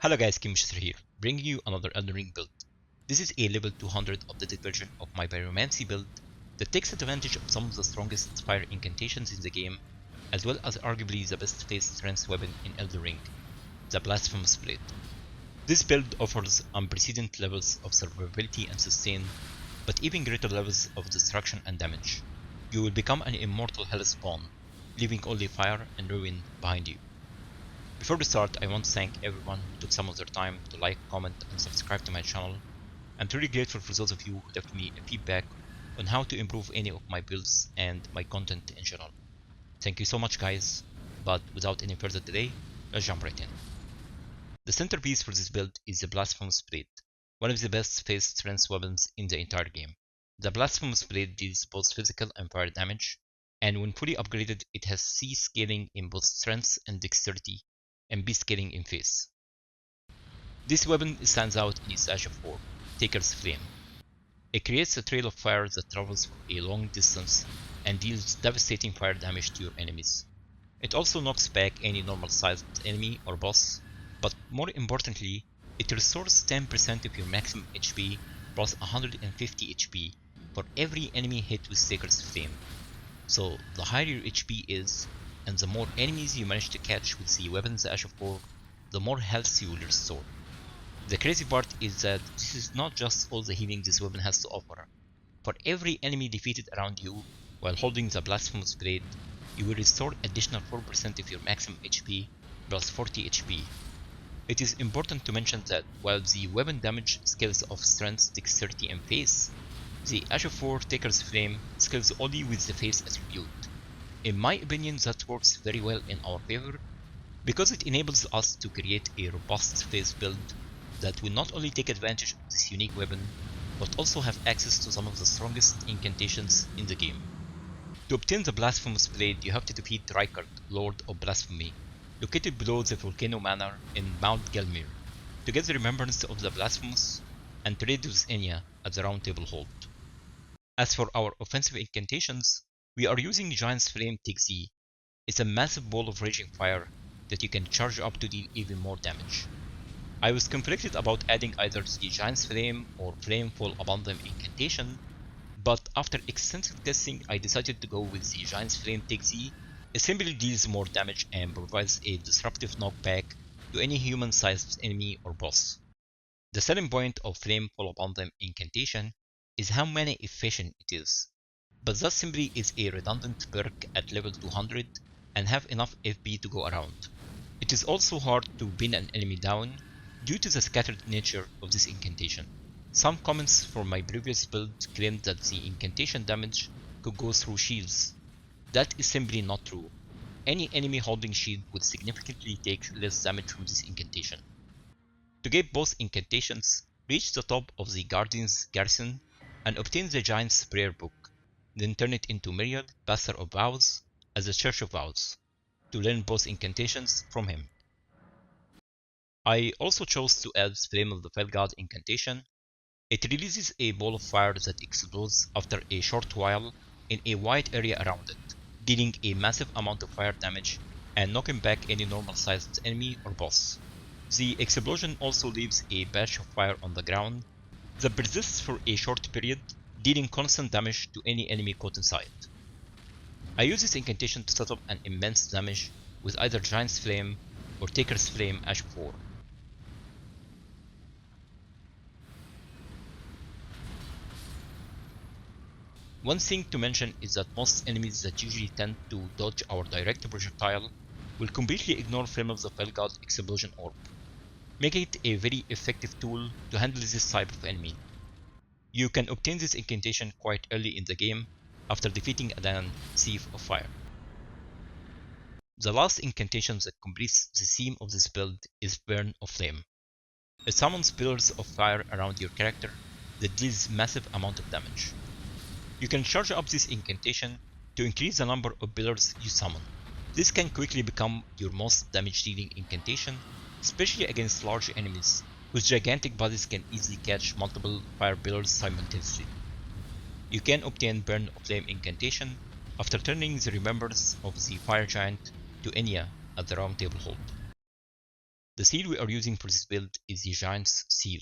Hello guys, Kimster here, bringing you another Elden Ring build. This is a level 200 updated version of my Pyromancy build that takes advantage of some of the strongest fire incantations in the game, as well as arguably the best phase strength weapon in Elden Ring, the Blasphemous Blade. This build offers unprecedented levels of survivability and sustain, but even greater levels of destruction and damage. You will become an immortal hell spawn, leaving only fire and ruin behind you. Before we start, I want to thank everyone who took some of their time to like, comment and subscribe to my channel. I'm truly grateful for those of you who left me a feedback on how to improve any of my builds and my content in general. Thank you so much guys, but without any further delay, let's jump right in. The centerpiece for this build is the Blasphemous Blade, one of the best phase strength weapons in the entire game. The Blasphemous Blade deals both physical and fire damage, and when fully upgraded it has C scaling in both strength and dexterity, and B scaling in phase. This weapon stands out in its Ashe of War, Taker's Flame. It creates a trail of fire that travels for a long distance and deals devastating fire damage to your enemies. It also knocks back any normal sized enemy or boss, but more importantly, it restores 10% of your maximum HP plus 150 HP for every enemy hit with Taker's Flame. So the higher your HP is, and the more enemies you manage to catch with the weapon's Ashe of War, the more health you will restore. The crazy part is that this is not just all the healing this weapon has to offer. For every enemy defeated around you while holding the Blasphemous Blade, you will restore additional 4% of your maximum HP plus 40 HP. It is important to mention that while the weapon damage scales of strength, dexterity and phase, the Ashe of War Taker's Flame scales only with the phase attribute. In my opinion, that works very well in our favor, because it enables us to create a robust phase build that will not only take advantage of this unique weapon, but also have access to some of the strongest incantations in the game. To obtain the Blasphemous Blade, you have to defeat Rykard, Lord of Blasphemy, located below the Volcano Manor in Mount Gelmir, to get the remembrance of the Blasphemous and trade with Enya at the Round Table Hold. As for our offensive incantations, we are using Giantsflame TZ. It's a massive ball of raging fire that you can charge up to deal even more damage. I was conflicted about adding either the Giantsflame or Flame Fall Upon Them incantation, but after extensive testing I decided to go with the Giantsflame TZ. It simply deals more damage and provides a disruptive knockback to any human-sized enemy or boss. The selling point of Flame Fall Upon Them incantation is how mana efficient it is, but that simply is a redundant perk at level 200 and have enough FP to go around. It is also hard to pin an enemy down due to the scattered nature of this incantation. Some comments from my previous build claimed that the incantation damage could go through shields. That is simply not true. Any enemy holding shield would significantly take less damage from this incantation. To get both incantations, reach the top of the Guardian's Garrison and obtain the Giant's Prayer Book, then turn it into Myriad, Pastor of Vows, as the Church of Vows, to learn both incantations from him. I also chose to add Flame of the Fell God incantation. It releases a ball of fire that explodes after a short while in a wide area around it, dealing a massive amount of fire damage and knocking back any normal sized enemy or boss. The explosion also leaves a patch of fire on the ground that persists for a short period, dealing constant damage to any enemy caught inside. I use this incantation to set up an immense damage with either Giant's Flame or Taker's Flame Ashe of War. One thing to mention is that most enemies that usually tend to dodge our direct projectile will completely ignore Flame of the Fell God Explosion Orb, making it a very effective tool to handle this type of enemy. You can obtain this incantation quite early in the game after defeating Adan, Thief of Fire. The last incantation that completes the theme of this build is Burn of Flame. It summons pillars of fire around your character that deals massive amount of damage. You can charge up this incantation to increase the number of pillars you summon. This can quickly become your most damage dealing incantation, especially against large enemies whose gigantic bodies can easily catch multiple fire pillars simultaneously. You can obtain Burn of Flame incantation after turning the remembrance of the fire giant to Enya at the Round Table Hold. The seal we are using for this build is the Giant's Seal.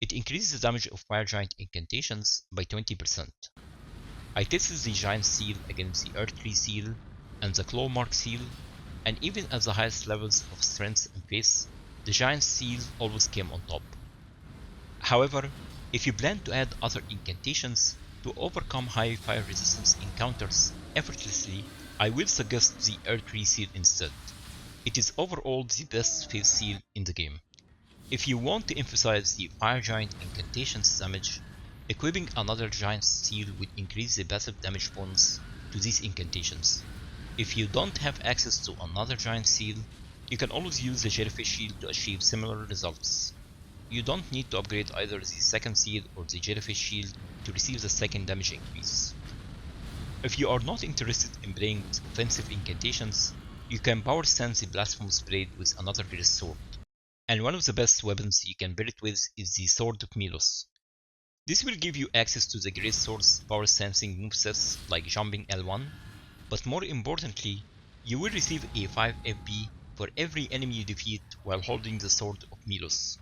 It increases the damage of Fire Giant incantations by 20%. I tested the Giant Seal against the Earth Tree Seal and the Claw Mark Seal, and even at the highest levels of strength and pace, the Giant Seal always came on top. However, if you plan to add other incantations to overcome high fire resistance encounters effortlessly, I will suggest the Earth Tree Seal instead. It is overall the best phase seal in the game. If you want to emphasize the Fire Giant incantations damage, equipping another Giant Seal would increase the passive damage bonus to these incantations. If you don't have access to another Giant Seal, you can always use the Jellyfish Shield to achieve similar results. You don't need to upgrade either the second seal or the Jellyfish Shield to receive the second damage increase. If you are not interested in playing with offensive incantations, you can power stance the Blasphemous Blade with another great sword, and one of the best weapons you can pair it with is the Sword of Milos. This will give you access to the great sword's power stancing movesets like jumping L1, but more importantly, you will receive a 5 FP for every enemy you defeat while holding the Sword of Milos.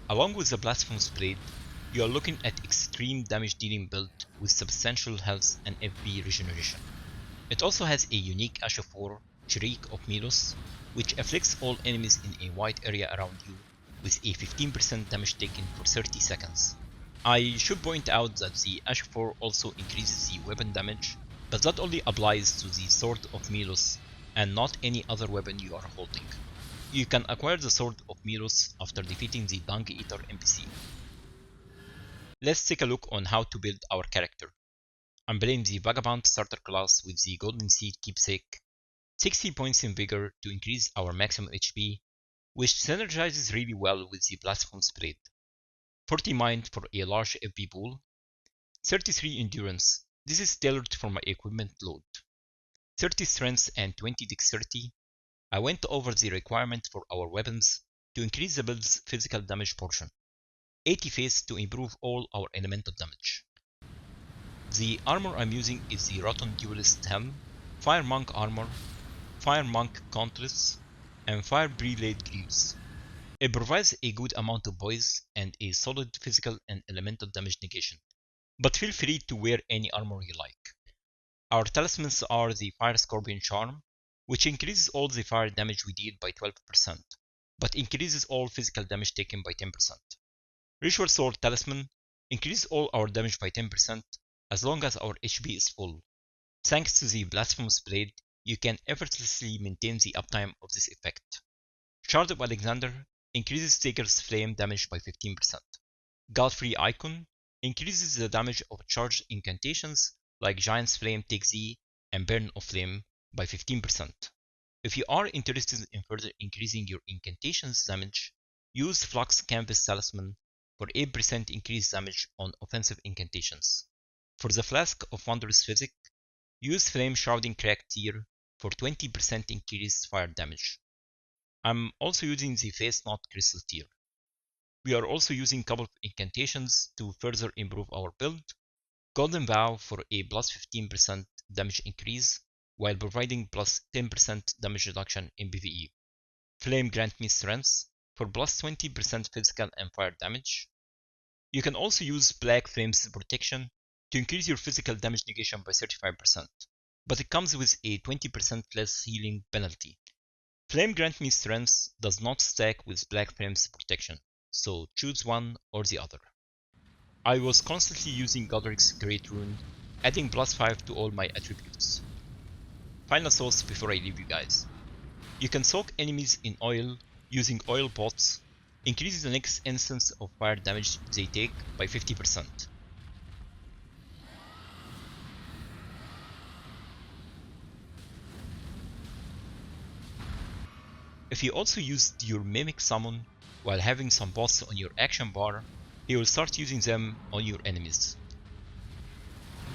Along with the Blasphemous Blade, you are looking at extreme damage dealing build with substantial health and FP regeneration. It also has a unique Ashe 4 Shriek of Milos, which afflicts all enemies in a wide area around you with a 15% damage taken for 30 seconds. I should point out that the Ashe 4 also increases the weapon damage, but that only applies to the Sword of Milos and not any other weapon you are holding. You can acquire the Sword of Milos after defeating the Dung Eater NPC. Let's take a look on how to build our character. I'm playing the Vagabond starter class with the Golden Seed Keepsake, 60 points in Vigor to increase our maximum HP, which synergizes really well with the Blasphemous Blade, 40 Mind for a large FP pool, 33 Endurance, this is tailored for my equipment load, 30 Strength and 20 Dexterity. I went over the requirement for our weapons to increase the build's physical damage portion, 80 Face to improve all our elemental damage. The armor I'm using is the Rotten Duelist Helm, Fire Monk Armor, Fire Monk Gauntlets, and Fire Prelate Greaves. It provides a good amount of poise and a solid physical and elemental damage negation, but feel free to wear any armor you like. Our talismans are the Fire Scorpion Charm, which increases all the fire damage we deal by 12%, but increases all physical damage taken by 10%. Ritual Sword Talisman increases all our damage by 10% as long as our HP is full. Thanks to the Blasphemous Blade, you can effortlessly maintain the uptime of this effect. Shard of Alexander increases Taker's flame damage by 15%. Godfrey Icon increases the damage of charged incantations like Giantsflame Take Z and Burn of Flame by 15%. If you are interested in further increasing your incantations damage, use Flux Canvas Talisman for 8% increased damage on offensive incantations. For the Flask of Wondrous Physick, use Flame Shrouding Crack Tier for 20% increased fire damage. I'm also using the Face Knot Crystal Tier. We are also using a couple of incantations to further improve our build. Golden Vow for a plus 15% damage increase while providing plus 10% damage reduction in PvE. Flame Grant Me Strength for plus 20% physical and fire damage. You can also use Black Flame's Protection to increase your physical damage negation by 35%, but it comes with a 20% less healing penalty. Flame Grant Me Strength does not stack with Black Flame's Protection, so choose one or the other. I was constantly using Godric's Great Rune, adding plus 5 to all my attributes. Final thoughts before I leave you guys. You can soak enemies in oil using oil pots, increasing the next instance of fire damage they take by 50%. If you also used your Mimic Summon while having some bots on your action bar, he will start using them on your enemies.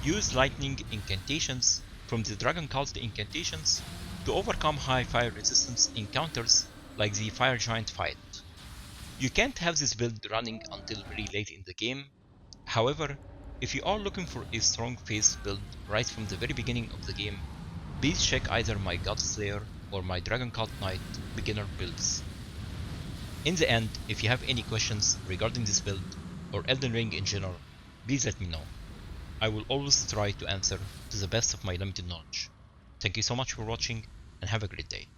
Use lightning incantations from the Dragon Cult incantations to overcome high fire resistance encounters like the Fire Giant fight. You can't have this build running until very late in the game. However, if you are looking for a strong phase build right from the very beginning of the game, please check either my God Slayer or my Dragon Cult Knight beginner builds. In the end, if you have any questions regarding this build or Elden Ring in general, please let me know. I will always try to answer to the best of my limited knowledge. Thank you so much for watching and have a great day.